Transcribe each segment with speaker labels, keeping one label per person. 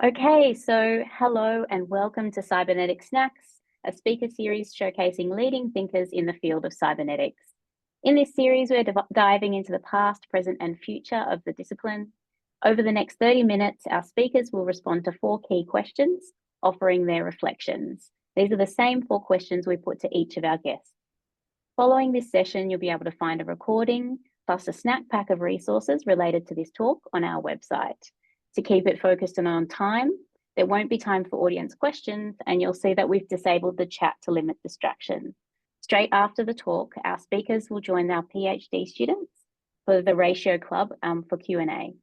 Speaker 1: Okay, so hello and welcome to Cybernetics Snacks, a speaker series showcasing leading thinkers in the field of cybernetics. In this series, we're diving into the past, present, and future of the discipline. Over the next 30 minutes, our speakers will respond to 4 key questions, offering their reflections. These are the same 4 questions we put to each of our guests. Following this session, you'll be able to find a recording plus a snack pack of resources related to this talk on our website. To keep it focused and on time, there won't be time for audience questions, and you'll see that we've disabled the chat to limit distraction. Straight after the talk, our speakers will join our PhD students for the Ratio Club for Q&A.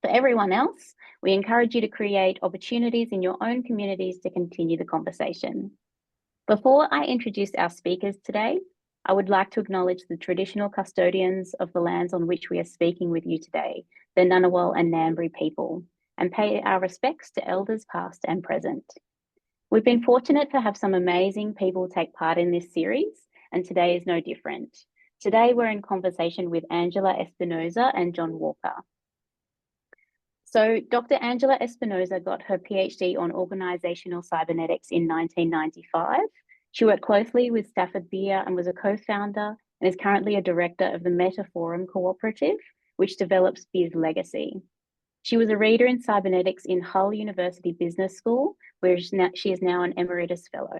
Speaker 1: For everyone else, we encourage you to create opportunities in your own communities to continue the conversation. Before I introduce our speakers today, I would like to acknowledge the traditional custodians of the lands on which we are speaking with you today, the Ngunnawal and Ngambri people, and pay our respects to elders past and present. We've been fortunate to have some amazing people take part in this series, and today is no different. Today we're in conversation with Angela Espinosa and Jon Walker. So Dr. Angela Espinosa got her PhD on organisational cybernetics in 1995. She worked closely with Stafford Beer and was a co-founder and is currently a director of the Metaphorum Cooperative, which develops Beer's legacy. She was a reader in cybernetics in Hull University Business School, where she is now an Emeritus Fellow.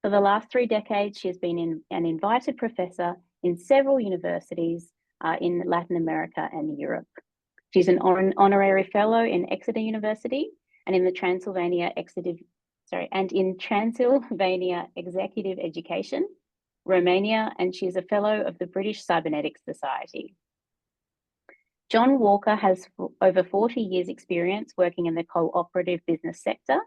Speaker 1: For the last 3 decades, she has been an invited professor in several universities in Latin America and Europe. She's an Honorary Fellow in Exeter University and in Transylvania Executive Education, Romania, and she is a Fellow of the British Cybernetics Society. Jon Walker has over 40 years' experience working in the cooperative business sector.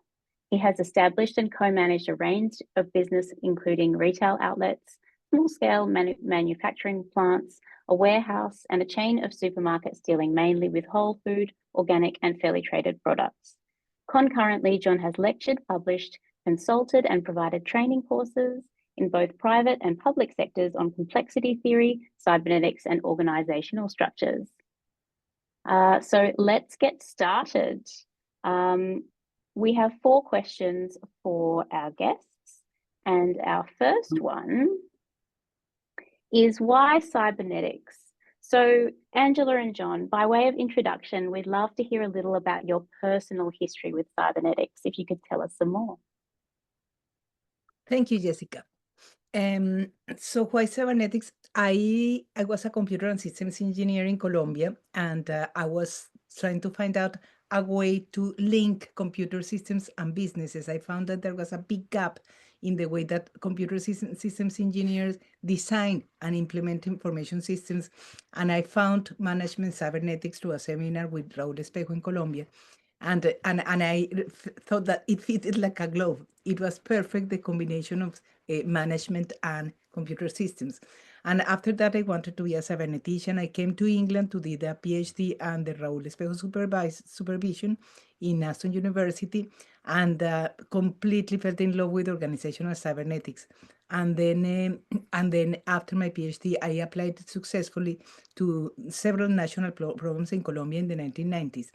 Speaker 1: He has established and co-managed a range of business, including retail outlets, small-scale manufacturing plants, a warehouse, and a chain of supermarkets dealing mainly with whole food, organic, and fairly traded products. Concurrently, Jon has lectured, published, consulted, and provided training courses in both private and public sectors on complexity theory, cybernetics, and organizational structures. So let's get started. We have 4 questions for our guests, and our first one is why cybernetics? So Angela and Jon, by way of introduction, we'd love to hear a little about your personal history with cybernetics, if you could tell us some more.
Speaker 2: Thank you, Jessica. So why cybernetics? I was a computer and systems engineer in Colombia, and I was trying to find out a way to link computer systems and businesses. I found that there was a big gap in the way that computer systems engineers design and implement information systems. And I found management cybernetics through a seminar with Raúl Espejo in Colombia. And I thought that it fitted like a glove. It was perfect, the combination of management and computer systems. And after that, I wanted to be a cybernetician. I came to England to do the PhD under Raúl Espejo supervision in Aston University, and completely fell in love with organizational cybernetics. And then after my PhD, I applied successfully to several national programs in Colombia in the 1990s.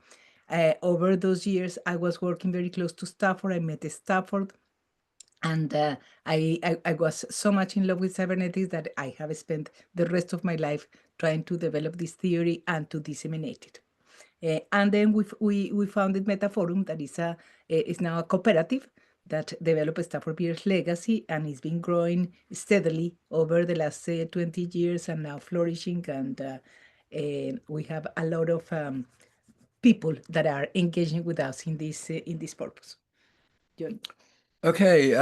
Speaker 2: Over those years, I was working very close to Stafford. I met Stafford, and I was so much in love with cybernetics that I have spent the rest of my life trying to develop this theory and to disseminate it. And then we founded Metaphorum, that is now a cooperative that developed Stafford Beer's legacy, and it's been growing steadily over the last 20 years and now flourishing. And we have a lot of people that are engaging with us in this purpose. Jon.
Speaker 3: Okay.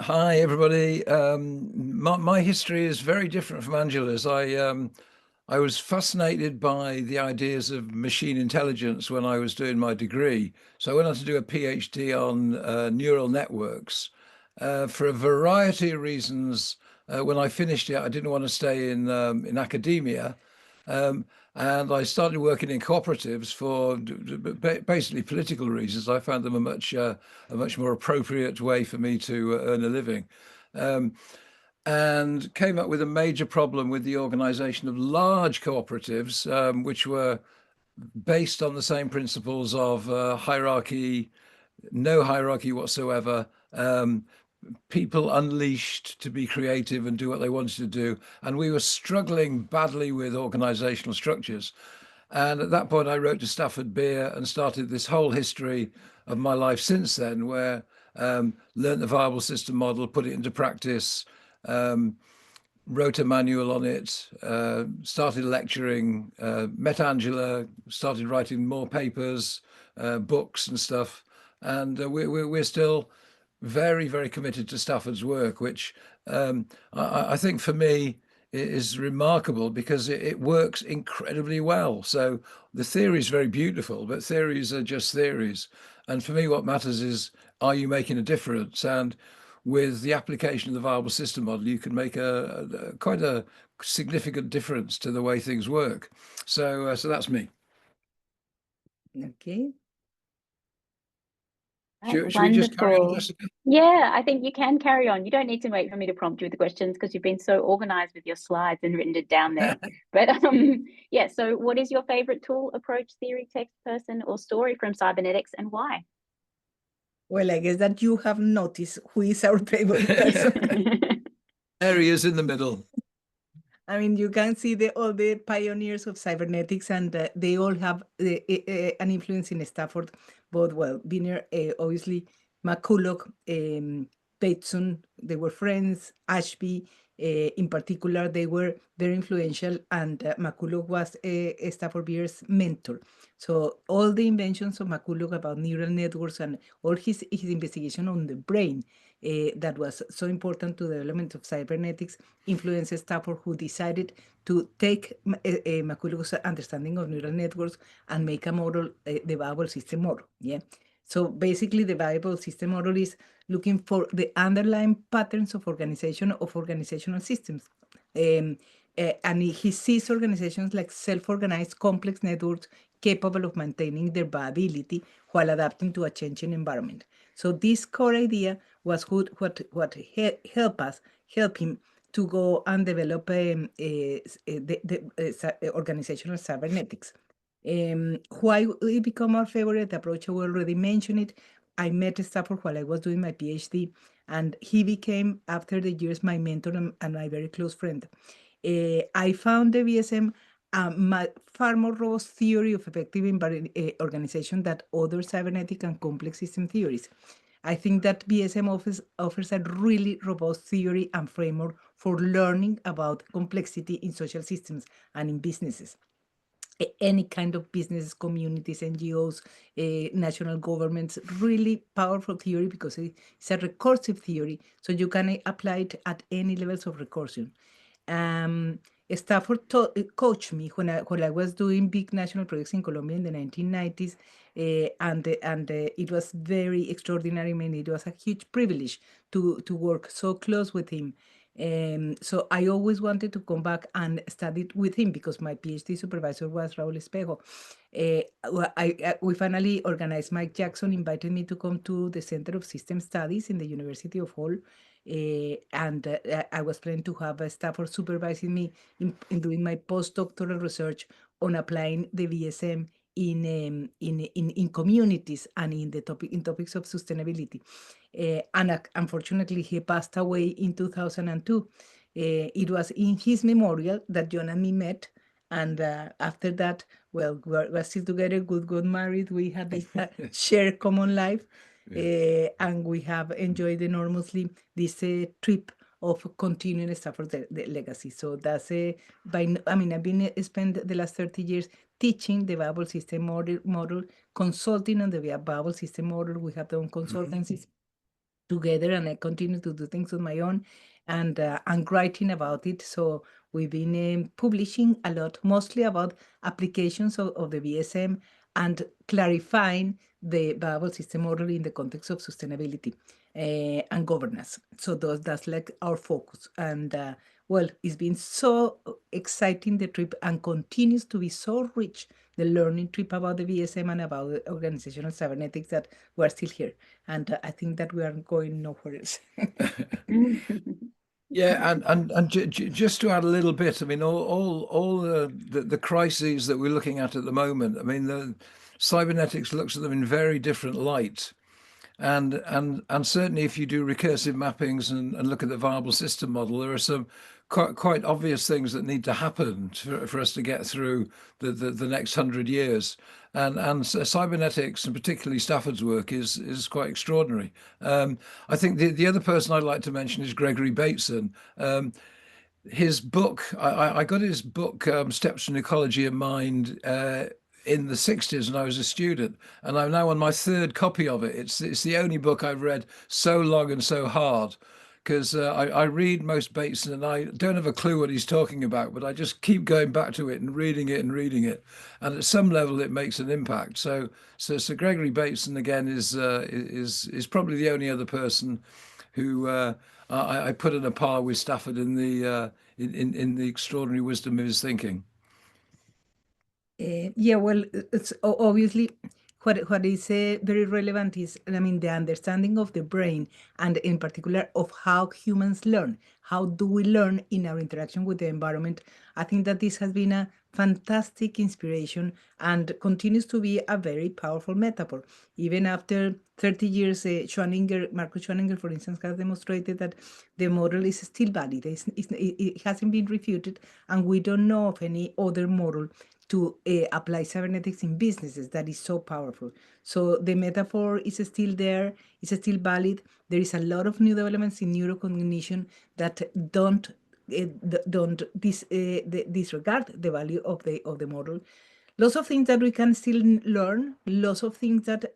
Speaker 3: Hi, everybody. My history is very different from Angela's. I was fascinated by the ideas of machine intelligence when I was doing my degree. So I went on to do a PhD on neural networks. For a variety of reasons, when I finished it, I didn't want to stay in academia. And I started working in cooperatives for basically political reasons. I found them a much more appropriate way for me to earn a living. And came up with a major problem with the organization of large cooperatives, which were based on the same principles of hierarchy, no hierarchy whatsoever, people unleashed to be creative and do what they wanted to do. And we were struggling badly with organizational structures. And at that point, I wrote to Stafford Beer and started this whole history of my life since then, where learned the viable system model, put it into practice, wrote a manual on it, started lecturing, met Angela, started writing more papers, books and stuff. And we're still very, very committed to Stafford's work, which I think for me is remarkable because it works incredibly well. So the theory is very beautiful, but theories are just theories. And for me, what matters is, are you making a difference? And with the application of the viable system model, you can make quite a significant difference to the way things work. So that's me.
Speaker 2: Okay.
Speaker 3: Should we just carry on,
Speaker 1: Wonderful.
Speaker 3: Jessica?
Speaker 1: Yeah, I think you can carry on. You don't need to wait for me to prompt you with the questions because you've been so organized with your slides and written it down there. But yeah, so what is your favorite tool, approach, theory, text, person, or story from cybernetics, and why?
Speaker 2: Well, I guess that you have noticed who is our favorite person.
Speaker 3: There he is in the middle.
Speaker 2: I mean, you can see all the pioneers of cybernetics, and they all have an influence in Stafford. But well, Wiener, obviously, McCulloch, Bateson, they were friends. Ashby, in particular, they were very influential, and McCulloch was Stafford Beer's mentor. So all the inventions of McCulloch about neural networks and all his investigation on the brain that was so important to the development of cybernetics influenced Stafford, who decided to take McCulloch's understanding of neural networks and make a model, the viable system model. Yeah. So basically, the viable system model is looking for the underlying patterns of organizational systems. And he sees organizations like self-organized complex networks capable of maintaining their viability while adapting to a changing environment. So this core idea was what help him to go and develop organizational cybernetics. Why it become our favorite approach? I already mentioned it. I met Stafford while I was doing my PhD, and he became, after the years, my mentor and my very close friend. I found the VSM far more robust theory of effective organization than other cybernetic and complex system theories. I think that BSM offers a really robust theory and framework for learning about complexity in social systems and in businesses. Any kind of businesses, communities, NGOs, national governments, really powerful theory because it's a recursive theory, so you can apply it at any levels of recursion. Stafford coached me when I was doing big national projects in Colombia in the 1990s, and it was very extraordinary. I mean, it was a huge privilege to work so close with him. So I always wanted to come back and study with him because my PhD supervisor was Raúl Espejo. We finally organized. Mike Jackson invited me to come to the Center of System Studies in the University of Hull. And I was planning to have a Stafford supervising me in doing my postdoctoral research on applying the VSM in communities and in topics of sustainability. And unfortunately, he passed away in 2002. It was in his memorial that John and me met. And after that, well, we're still together, got married. We had a shared common life. And we have enjoyed enormously this trip of continuing Stafford the legacy. So that's I've been spent the last 30 years teaching the viable system model, consulting on the viable system model. We have done consultancies together, and I continue to do things on my own, and I'm writing about it. So we've been publishing a lot, mostly about applications of the VSM and clarifying the viable system model in the context of sustainability and governance. So that's like our focus. And well, it's been so exciting, the trip, and continues to be so rich, the learning trip about the VSM and about organizational cybernetics, that we're still here. And I think that we are going nowhere else.
Speaker 3: Yeah, and just to add a little bit, I mean, all the crises that we're looking at the moment, I mean, the cybernetics looks at them in very different light. And certainly if you do recursive mappings and look at the viable system model, there are some quite obvious things that need to happen for us to get through the next 100 years. And cybernetics, and particularly Stafford's work, is quite extraordinary. I think the other person I'd like to mention is Gregory Bateson. His book, I got his book, Steps from Ecology of Mind, in the 60s when I was a student, and I'm now on my third copy of it. It's the only book I've read so long and so hard, because I read most Bateson and I don't have a clue what he's talking about, but I just keep going back to it and reading it and reading it, and at some level it makes an impact. So Gregory Bateson again is probably the only other person who I put in a par with Stafford in the extraordinary wisdom of his thinking.
Speaker 2: Yeah, well, it's obviously what is very relevant is, I mean, the understanding of the brain, and in particular of how humans learn. How do we learn in our interaction with the environment? I think that this has been a fantastic inspiration and continues to be a very powerful metaphor. Even after 30 years, Marcus Schwaninger, for instance, has demonstrated that the model is still valid. It hasn't been refuted, and we don't know of any other model to apply cybernetics in businesses that is so powerful. So the metaphor is still there, it's still valid. There is a lot of new developments in neurocognition that don't disregard the value of the model. Lots of things that we can still learn, lots of things that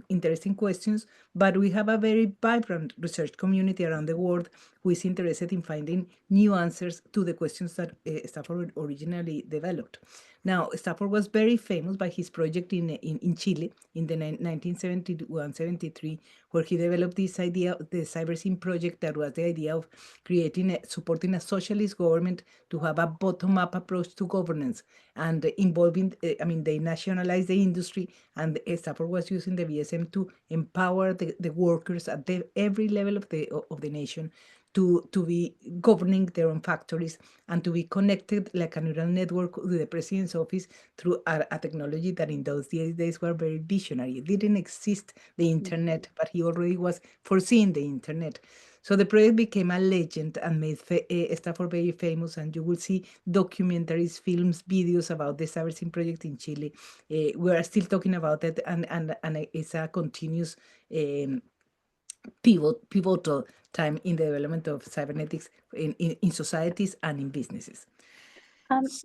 Speaker 2: interesting questions, but we have a very vibrant research community around the world who is interested in finding new answers to the questions that Stafford originally developed. Now, Stafford was very famous by his project in Chile in the 1971-73, where he developed this idea, the CyberSyn project, that was the idea of supporting a socialist government to have a bottom-up approach to governance and involving, they nationalized the industry, and Stafford was using the VSM to empower the workers at every level of the nation to be governing their own factories and to be connected like a neural network with the president's office through a technology that in those days were very visionary. It didn't exist, the internet, but he already was foreseeing the internet. So the project became a legend and made Stafford very famous, and you will see documentaries, films, videos about the Cybersyn project in Chile. We are still talking about it, and it's a continuous pivotal time in the development of cybernetics in societies and in businesses.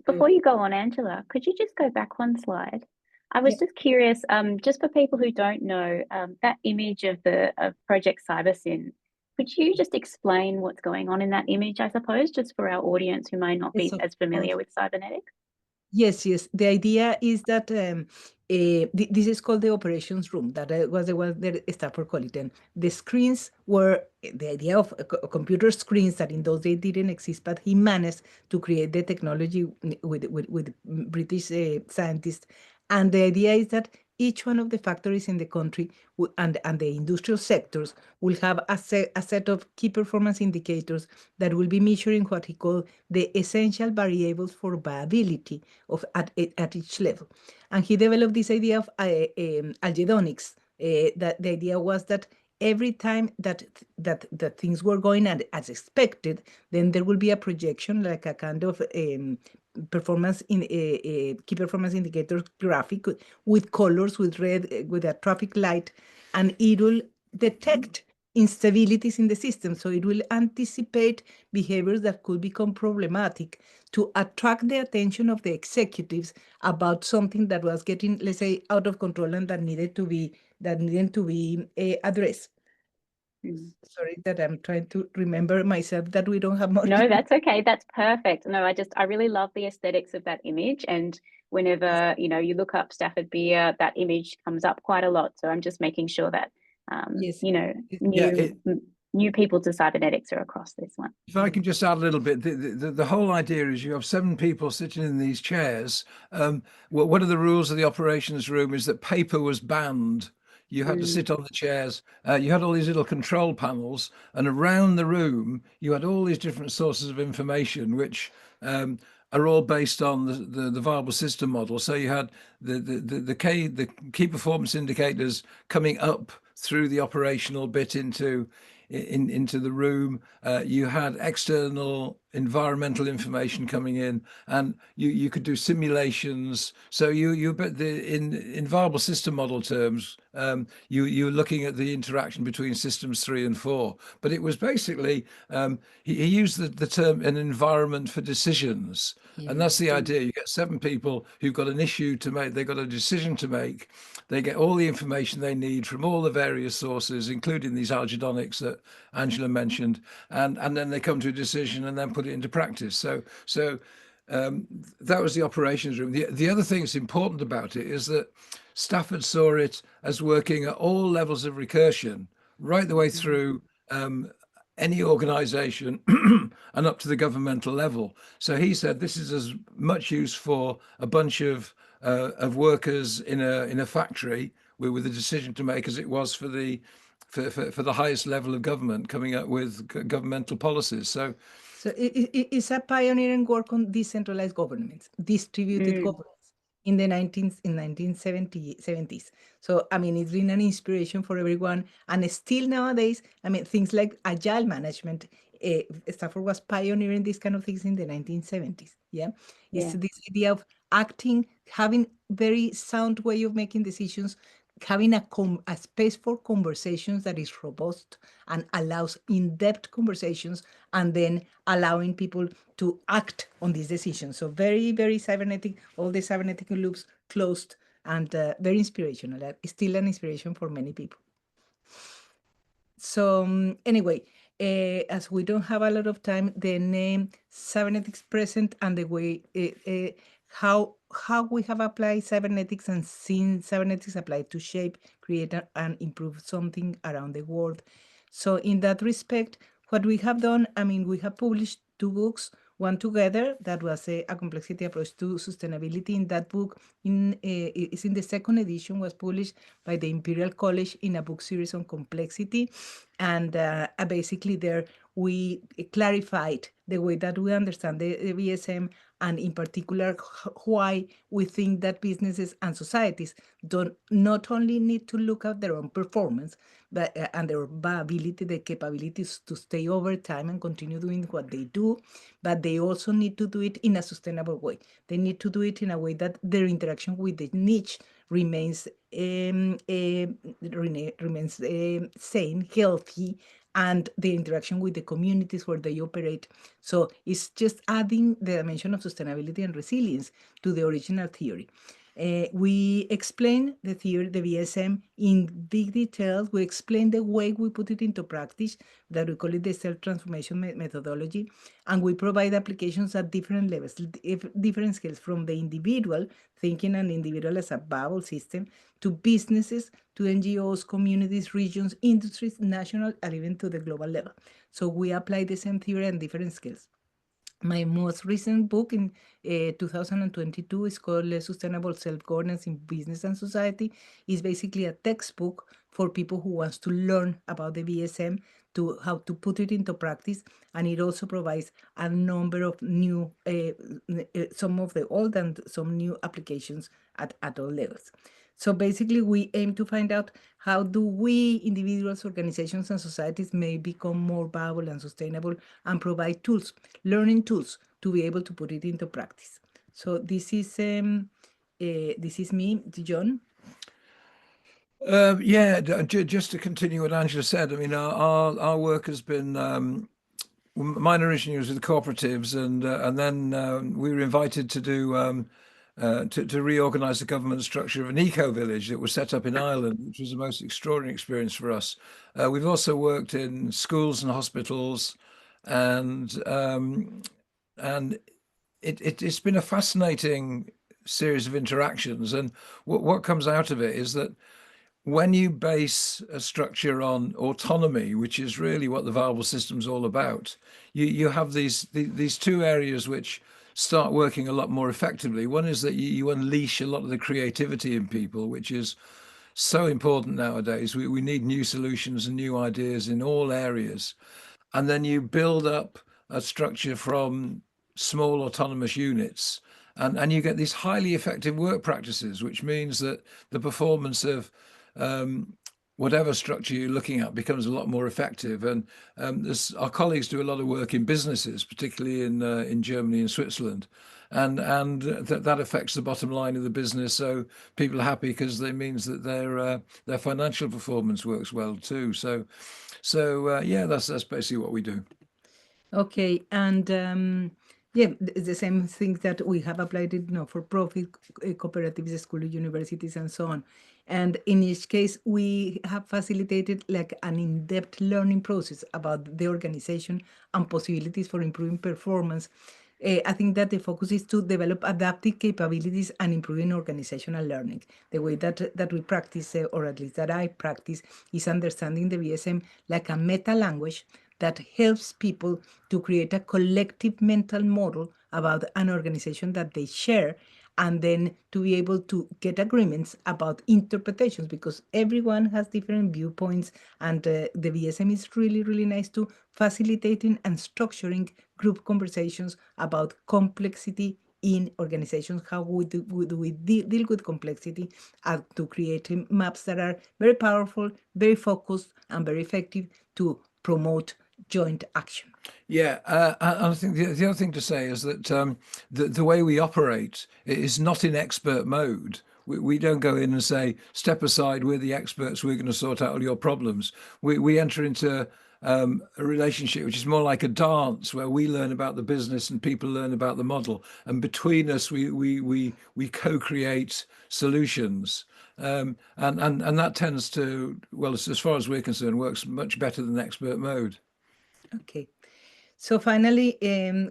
Speaker 1: Before you go on, Angela, could you just go back one slide? I was just curious, just for people who don't know, that image of Project Cybersyn, could you just explain what's going on in that image, I suppose, just for our audience who might not be as familiar with cybernetics?
Speaker 2: Yes. The idea is that this is called the operations room. That was the one that Stafford called it. And the screens were the idea of computer screens that in those days didn't exist, but he managed to create the technology with British scientists. And the idea is that each one of the factories in the country and the industrial sectors will have a set of key performance indicators that will be measuring what he called the essential variables for viability at each level. And he developed this idea of algedonics. That the idea was that every time that things were going as expected, then there will be a projection, like a kind of performance in key performance indicator graphic with colors, with red, with a traffic light, and it will detect instabilities in the system. So it will anticipate behaviors that could become problematic to attract the attention of the executives about something that was getting, let's say, out of control and that needed to be addressed. Sorry that I'm trying to remember myself that we don't have more.
Speaker 1: No, that's okay. That's perfect. No, I really love the aesthetics of that image. And whenever, you look up Stafford Beer, that image comes up quite a lot. So I'm just making sure that, new people to cybernetics are across this one.
Speaker 3: If I can just add a little bit, the whole idea is you have 7 people sitting in these chairs. One of the rules of the operations room is that paper was banned. You had to sit on the chairs. You had all these little control panels, and around the room, you had all these different sources of information, which are all based on the viable system model. So you had the key performance indicators coming up through the operational bit into the room. You had external environmental information coming in, and you could do simulations. So but in viable system model terms, you're looking at the interaction between systems 3 and 4. But it was basically he used the term an environment for decisions. And that's the idea. You get 7 people who've got an issue to make, they've got a decision to make. They get all the information they need from all the various sources, including these algedonics that Angela mentioned, and then they come to a decision and then put it into practice. So that was the operations room. The other thing that's important about it is that Stafford saw it as working at all levels of recursion, right the way through any organization and up to the governmental level. So he said this is as much use for a bunch of workers in a factory with a decision to make as it was for the highest level of government coming up with governmental policies. So
Speaker 2: it's a pioneering work on decentralized governments, distributed governance in the 1970s. So, I mean, it's been an inspiration for everyone. And still nowadays, I mean, things like agile management, Stafford was pioneering these kind of things in the 1970s. Yeah. It's this idea of acting, having very sound way of making decisions, having a space for conversations that is robust and allows in-depth conversations, and then allowing people to act on these decisions. So very, very cybernetic, all the cybernetic loops closed, and very inspirational. Still an inspiration for many people. So anyway, as we don't have a lot of time, the name Cybernetics present and the way how we have applied cybernetics and seen cybernetics applied to shape, create, and improve something around the world. So in that respect, what we have done, I mean, we have published 2 books, one together that was a complexity approach to sustainability. In that book, it's in the 2nd edition, was published by the Imperial College in a book series on complexity. And basically there we clarified the way that we understand the VSM, and in particular why we think that businesses and societies don't not only need to look at their own performance, but and their ability, the capabilities to stay over time and continue doing what they do, but they also need to do it in a sustainable way. They need to do it in a way that their interaction with the niche remains sane, healthy, and the interaction with the communities where they operate. So it's just adding the dimension of sustainability and resilience to the original theory. We explain the theory, the VSM, in big details. We explain the way we put it into practice, that we call it the self-transformation methodology, and we provide applications at different levels, different scales, from the individual, thinking an individual as a bubble system, to businesses, to NGOs, communities, regions, industries, national, and even to the global level. So we apply the same theory on different scales. My most recent book in 2022 is called Sustainable Self-Governance in Business and Society. It's basically a textbook for people who wants to learn about the VSM, to how to put it into practice. And it also provides a number of new, some of the old and some new applications at all levels. So basically, we aim to find out how do we, individuals, organizations, and societies, may become more viable and sustainable, and provide tools, learning tools, to be able to put it into practice. So this is me, Jon.
Speaker 3: Just to continue what Angela said, I mean, our work has been. Mine originally was with cooperatives, and then we were invited to do. To reorganize the government structure of an eco-village that was set up in Ireland, which was the most extraordinary experience for us. We've also worked in schools and hospitals, and it's been a fascinating series of interactions. And what comes out of it is that when you base a structure on autonomy, which is really what the viable system is all about, you have these 2 areas which start working a lot more effectively. One is that you unleash a lot of the creativity in people, which is so important nowadays. We need new solutions and new ideas in all areas. And then you build up a structure from small autonomous units, and you get these highly effective work practices, which means that the performance of whatever structure you're looking at becomes a lot more effective. And our colleagues do a lot of work in businesses, particularly in Germany and Switzerland, and that affects the bottom line of the business. So people are happy because it means that their financial performance works well too. So yeah, that's basically what we do.
Speaker 2: Okay, and yeah, the same things that we have applied it, for profit cooperatives, schools, universities, and so on. And in each case, we have facilitated like an in-depth learning process about the organization and possibilities for improving performance. I think that the focus is to develop adaptive capabilities and improving organizational learning. The way that we practice, or at least that I practice, is understanding the VSM like a meta language that helps people to create a collective mental model about an organization that they share, and then to be able to get agreements about interpretations, because everyone has different viewpoints, and the VSM is really, really nice to facilitating and structuring group conversations about complexity in organizations. How would we deal with complexity, to create maps that are very powerful, very focused, and very effective to promote joint action.
Speaker 3: Yeah, I think the other thing to say is that the way we operate is not in expert mode. We don't go in and say, step aside, we're the experts, we're going to sort out all your problems. We enter into a relationship which is more like a dance, where we learn about the business and people learn about the model, and between us we co-create solutions. And that tends to, well, as far as we're concerned, works much better than expert mode.
Speaker 2: Okay. So finally,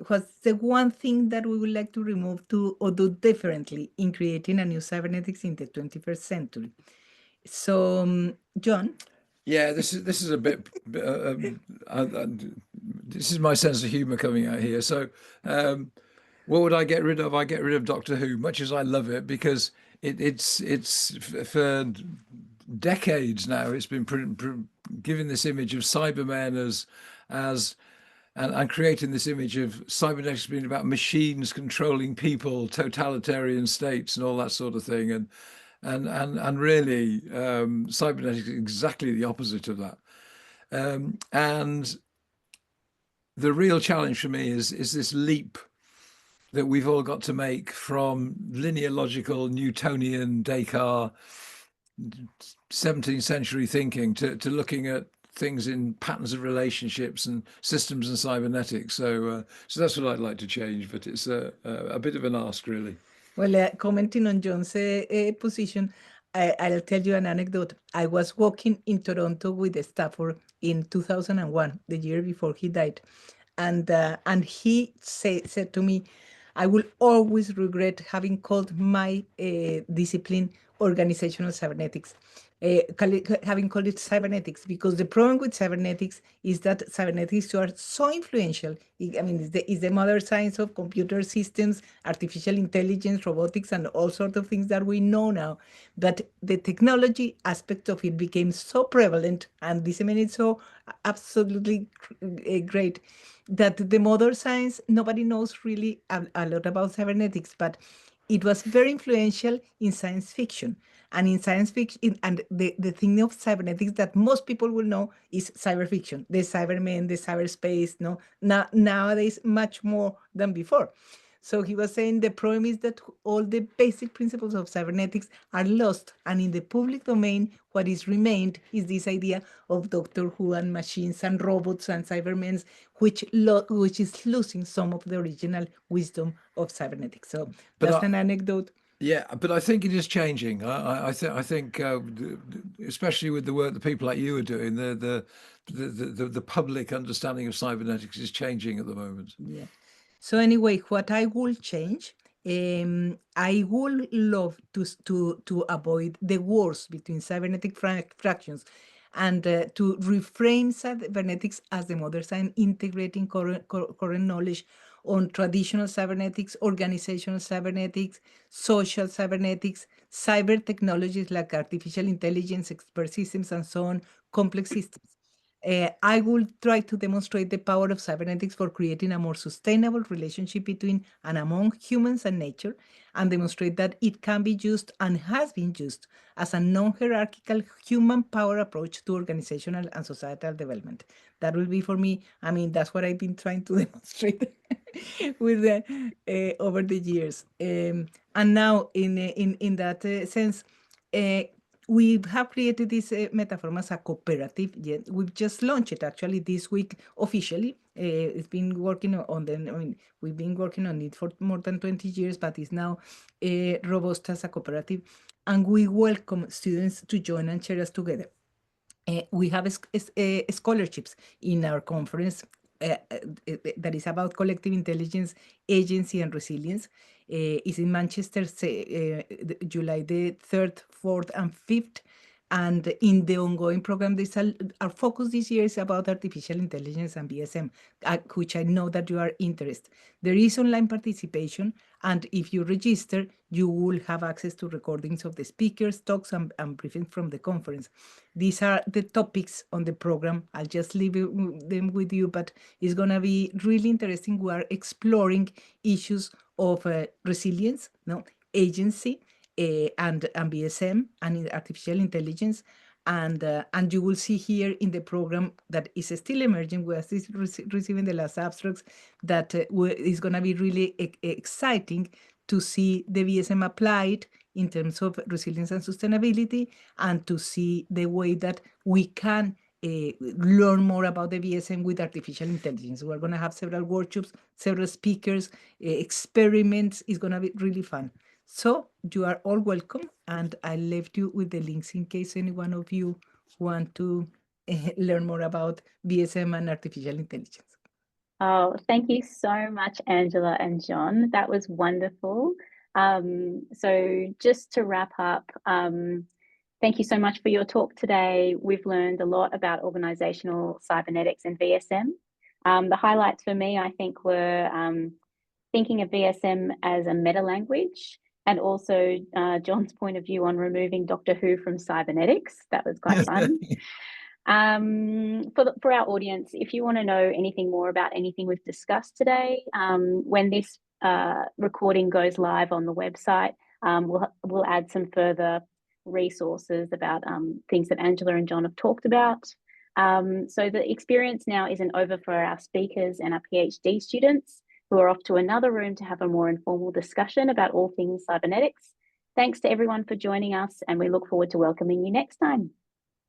Speaker 2: what's the one thing that we would like to remove or do differently in creating a new cybernetics in the 21st century? So, Jon?
Speaker 3: Yeah, this is a bit. This is my sense of humour coming out here. So, what would I get rid of? I get rid of Doctor Who, much as I love it, because it's for decades now. It's been giving this image of Cybermen as and creating this image of cybernetics being about machines controlling people, totalitarian states, and all that sort of thing. And really, cybernetics is exactly the opposite of that. And the real challenge for me is this leap that we've all got to make from linear logical Newtonian Descartes 17th century thinking to looking at things in patterns of relationships and systems and cybernetics. So that's what I'd like to change, but it's a bit of an ask, really.
Speaker 2: Well, commenting on Jon's position, I'll tell you an anecdote. I was walking in Toronto with Stafford in 2001, the year before he died. And he said to me, I will always regret having called my discipline organizational cybernetics, having called it cybernetics, because the problem with cybernetics is that cybernetics are so influential. I mean, it's the mother science of computer systems, artificial intelligence, robotics, and all sorts of things that we know now, that the technology aspect of it became so prevalent and disseminated so absolutely great, that the mother science, nobody knows really a lot about cybernetics, but it was very influential in science fiction. And in science fiction, and the thing of cybernetics that most people will know is cyber fiction, the Cybermen, the cyberspace, no, nowadays much more than before. So he was saying the problem is that all the basic principles of cybernetics are lost, and in the public domain, what is remained is this idea of Doctor Who and machines and robots and cybermen, which is losing some of the original wisdom of cybernetics. So that's an anecdote.
Speaker 3: Yeah, but I think it is changing. I think, especially with the work that people like you are doing, the public understanding of cybernetics is changing at the moment.
Speaker 2: Yeah. So anyway, what I will change, I would love to avoid the wars between cybernetic fractions, and to reframe cybernetics as the mother science, integrating current knowledge on traditional cybernetics, organizational cybernetics, social cybernetics, cyber technologies like artificial intelligence, expert systems, and so on, complex systems. I will try to demonstrate the power of cybernetics for creating a more sustainable relationship between and among humans and nature, and demonstrate that it can be used and has been used as a non-hierarchical human power approach to organizational and societal development. That will be for me. I mean, that's what I've been trying to demonstrate with over the years. And now, in that sense, we have created this Metaphorum as a cooperative. We've just launched it actually this week officially. It's been working on the, I mean, we've been working on it for more than 20 years, but it's now robust as a cooperative. And we welcome students to join and share us together. We have scholarships in our conference that is about collective intelligence, agency, and resilience. It's in Manchester, July the 3rd, 4th, and 5th. And in the ongoing program, our focus this year is about artificial intelligence and BSM, which I know that you are interested. There is online participation, and if you register, you will have access to recordings of the speakers, talks, and briefings from the conference. These are the topics on the program. I'll just leave them with you, but it's going to be really interesting. We are exploring issues of resilience, agency, and BSM and artificial intelligence. And you will see here in the program that is still emerging. We are still receiving the last abstracts that is going to be really exciting to see the BSM applied in terms of resilience and sustainability, and to see the way that we can learn more about the BSM with artificial intelligence. We're going to have several workshops, several speakers, experiments. It's going to be really fun. So you are all welcome, and I left you with the links in case any one of you want to learn more about BSM and artificial intelligence.
Speaker 1: Oh, thank you so much, Angela and Jon. That was wonderful. So just to wrap up, thank you so much for your talk today. We've learned a lot about organisational cybernetics and VSM. The highlights for me, I think, were thinking of VSM as a meta language, and also Jon's point of view on removing Doctor Who from cybernetics. That was quite fun. For our audience, if you want to know anything more about anything we've discussed today, when this recording goes live on the website, we'll add some further resources about things that Angela and Jon have talked about. So the experience now isn't over for our speakers and our PhD students, who are off to another room to have a more informal discussion about all things cybernetics. Thanks to everyone for joining us, and we look forward to welcoming you next time.